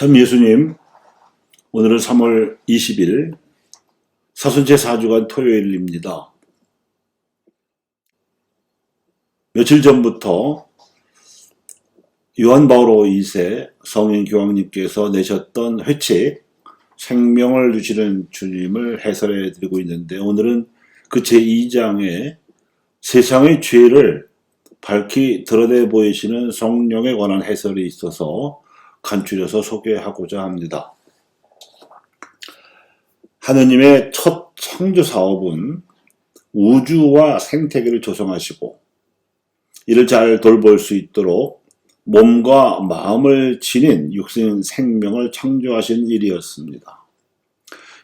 참 예수님, 오늘은 3월 20일 사순절 4주간 토요일입니다. 며칠 전부터 요한 바오로 2세 성인 교황님께서 내셨던 회칙 생명을 주시는 주님을 해설해 드리고 있는데, 오늘은 그 제2장에 세상의 죄를 밝히 드러내 보이시는 성령에 관한 해설이 있어서 간추려서 소개하고자 합니다. 하느님의 첫 창조 사업은 우주와 생태계를 조성하시고 이를 잘 돌볼 수 있도록 몸과 마음을 지닌 육신 생명을 창조하신 일이었습니다.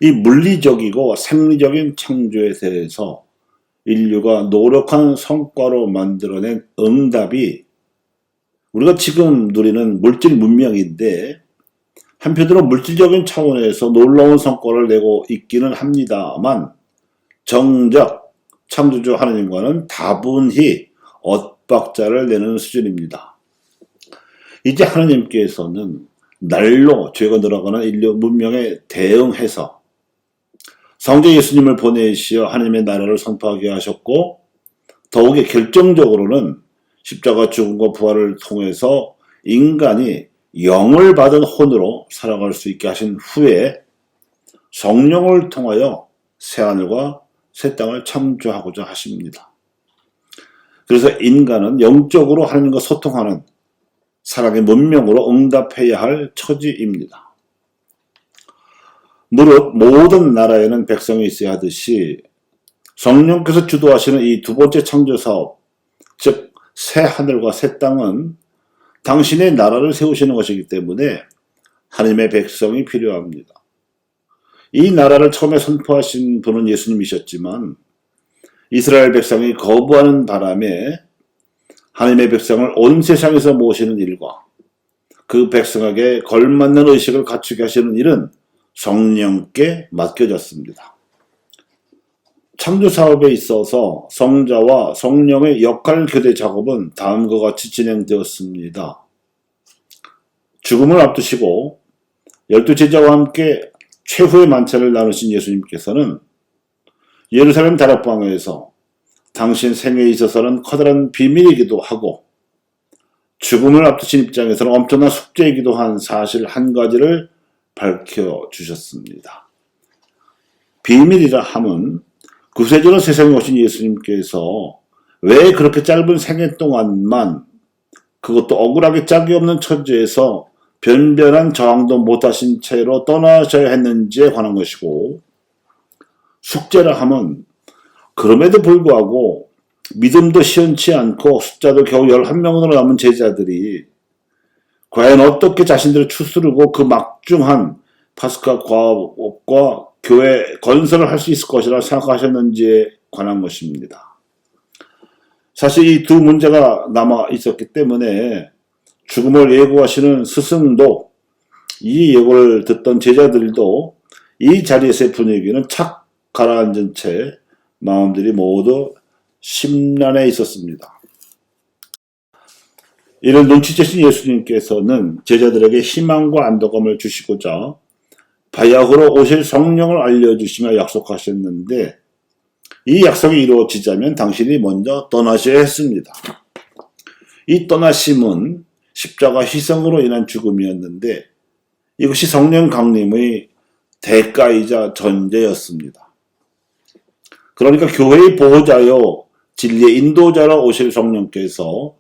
이 물리적이고 생리적인 창조에 대해서 인류가 노력한 성과로 만들어낸 응답이 우리가 지금 누리는 물질 문명인데, 한편으로 물질적인 차원에서 놀라운 성과를 내고 있기는 합니다만 정작 창조주 하나님과는 다분히 엇박자를 내는 수준입니다. 이제 하나님께서는 날로 죄가 늘어가는 인류 문명에 대응해서 성자 예수님을 보내시어 하나님의 나라를 선포하게 하셨고, 더욱이 결정적으로는 십자가 죽음과 부활을 통해서 인간이 영을 받은 혼으로 살아갈 수 있게 하신 후에 성령을 통하여 새하늘과 새 땅을 창조하고자 하십니다. 그래서 인간은 영적으로 하나님과 소통하는 사랑의 문명으로 응답해야 할 처지입니다. 무릇 모든 나라에는 백성이 있어야 하듯이 성령께서 주도하시는 이 두 번째 창조사업, 즉 새 하늘과 새 땅은 당신의 나라를 세우시는 것이기 때문에 하나님의 백성이 필요합니다. 이 나라를 처음에 선포하신 분은 예수님이셨지만 이스라엘 백성이 거부하는 바람에 하나님의 백성을 온 세상에서 모시는 일과 그 백성에게 걸맞는 의식을 갖추게 하시는 일은 성령께 맡겨졌습니다. 창조사업에 있어서 성자와 성령의 역할 교대 작업은 다음과 같이 진행되었습니다. 죽음을 앞두시고 12제자와 함께 최후의 만찬을 나누신 예수님께서는 예루살렘 다락방에서 당신 생애에 있어서는 커다란 비밀이기도 하고 죽음을 앞두신 입장에서는 엄청난 숙제이기도 한 사실 한 가지를 밝혀주셨습니다. 비밀이라 함은 구세주로 세상에 오신 예수님께서 왜 그렇게 짧은 생애 동안만, 그것도 억울하게 짝이 없는 처지에서 변변한 저항도 못하신 채로 떠나셔야 했는지에 관한 것이고, 숙제라 함은 그럼에도 불구하고 믿음도 시원치 않고 숫자도 겨우 11명으로 남은 제자들이 과연 어떻게 자신들을 추스르고 그 막중한 파스카 과업과 교회 건설을 할 수 있을 것이라 생각하셨는지에 관한 것입니다. 사실 이 두 문제가 남아 있었기 때문에 죽음을 예고하시는 스승도, 이 예고를 듣던 제자들도 이 자리에서의 분위기는 착 가라앉은 채 마음들이 모두 심란해 있었습니다. 이를 눈치채신 예수님께서는 제자들에게 희망과 안도감을 주시고자 바야흐로 오실 성령을 알려주시며 약속하셨는데, 이 약속이 이루어지자면 당신이 먼저 떠나셔야 했습니다. 이 떠나심은 십자가 희생으로 인한 죽음이었는데 이것이 성령 강림의 대가이자 전제였습니다. 그러니까 교회의 보호자요 진리의 인도자로 오실 성령께서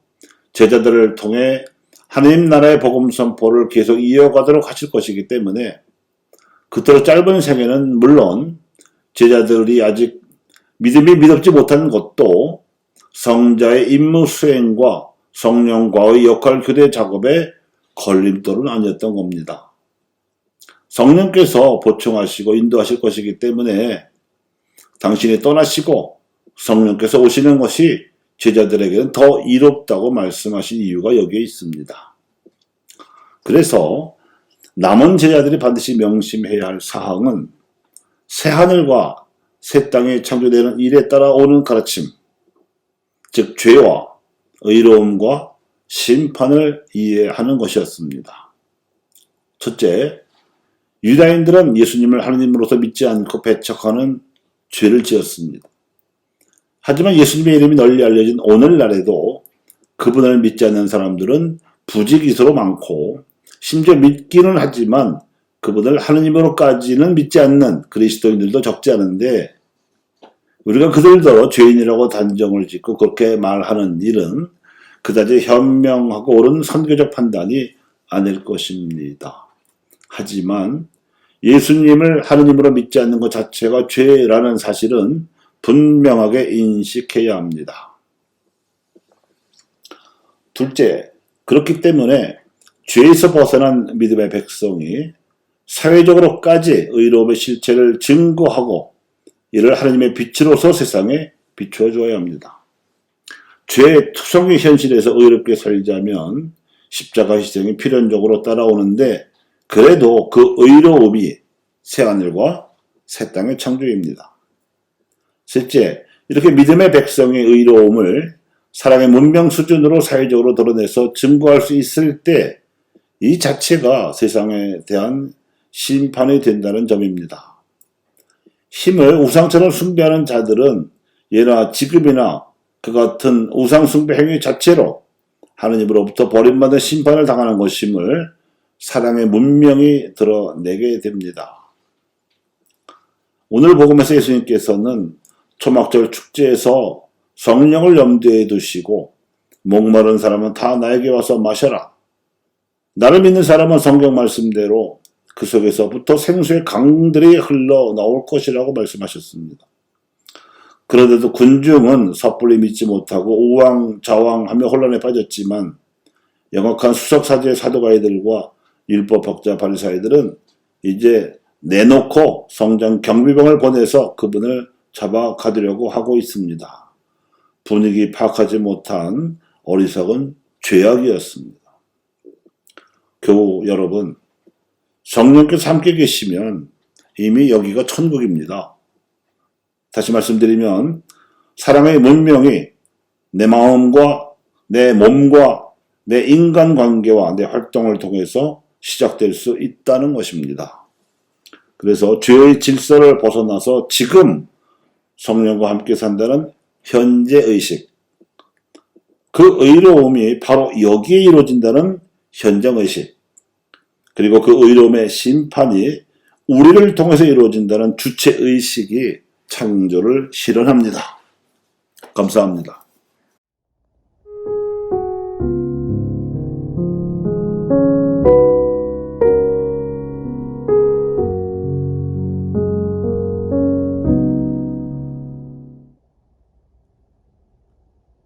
제자들을 통해 하나님 나라의 복음 선포를 계속 이어가도록 하실 것이기 때문에 그토록 짧은 생애는 물론 제자들이 아직 믿음이 믿었지 못한 것도 성자의 임무 수행과 성령과의 역할 교대 작업에 걸림돌은 아니었던 겁니다. 성령께서 보충하시고 인도하실 것이기 때문에 당신이 떠나시고 성령께서 오시는 것이 제자들에게는 더 이롭다고 말씀하신 이유가 여기에 있습니다. 그래서 남은 제자들이 반드시 명심해야 할 사항은 새하늘과 새 땅이 창조되는 일에 따라 오는 가르침, 즉 죄와 의로움과 심판을 이해하는 것이었습니다. 첫째, 유다인들은 예수님을 하느님으로서 믿지 않고 배척하는 죄를 지었습니다. 하지만 예수님의 이름이 널리 알려진 오늘날에도 그분을 믿지 않는 사람들은 부지기수로 많고, 심지어 믿기는 하지만 그분을 하느님으로까지는 믿지 않는 그리스도인들도 적지 않은데, 우리가 그들도 죄인이라고 단정을 짓고 그렇게 말하는 일은 그다지 현명하고 옳은 선교적 판단이 아닐 것입니다. 하지만 예수님을 하느님으로 믿지 않는 것 자체가 죄라는 사실은 분명하게 인식해야 합니다. 둘째, 그렇기 때문에 죄에서 벗어난 믿음의 백성이 사회적으로까지 의로움의 실체를 증거하고 이를 하나님의 빛으로서 세상에 비추어 주어야 합니다. 죄의 투성의 현실에서 의롭게 살자면 십자가 희생이 필연적으로 따라오는데, 그래도 그 의로움이 새하늘과 새 땅의 창조입니다. 셋째, 이렇게 믿음의 백성의 의로움을 사랑의 문명 수준으로 사회적으로 드러내서 증거할 수 있을 때 이 자체가 세상에 대한 심판이 된다는 점입니다. 힘을 우상처럼 숭배하는 자들은 예나 지금이나 그 같은 우상 숭배 행위 자체로 하느님으로부터 버림받은 심판을 당하는 것임을 사랑의 문명이 드러내게 됩니다. 오늘 복음에서 예수님께서는 초막절 축제에서 성령을 염두에 두시고 목마른 사람은 다 나에게 와서 마셔라. 나를 믿는 사람은 성경 말씀대로 그 속에서부터 생수의 강들이 흘러나올 것이라고 말씀하셨습니다. 그런데도 군중은 섣불리 믿지 못하고 우왕좌왕하며 혼란에 빠졌지만 영악한 수석사제의 사도가이들과 율법학자 바리사이들은 이제 내놓고 성전 경비병을 보내서 그분을 잡아가두려고 하고 있습니다. 분위기 파악하지 못한 어리석은 죄악이었습니다. 교우 여러분, 성령께서 함께 계시면 이미 여기가 천국입니다. 다시 말씀드리면 사랑의 문명이 내 마음과 내 몸과 내 인간관계와 내 활동을 통해서 시작될 수 있다는 것입니다. 그래서 죄의 질서를 벗어나서 지금 성령과 함께 산다는 현재의식, 그 의로움이 바로 여기에 이루어진다는 현장의식, 그리고 그 의로움의 심판이 우리를 통해서 이루어진다는 주체의식이 창조를 실현합니다. 감사합니다.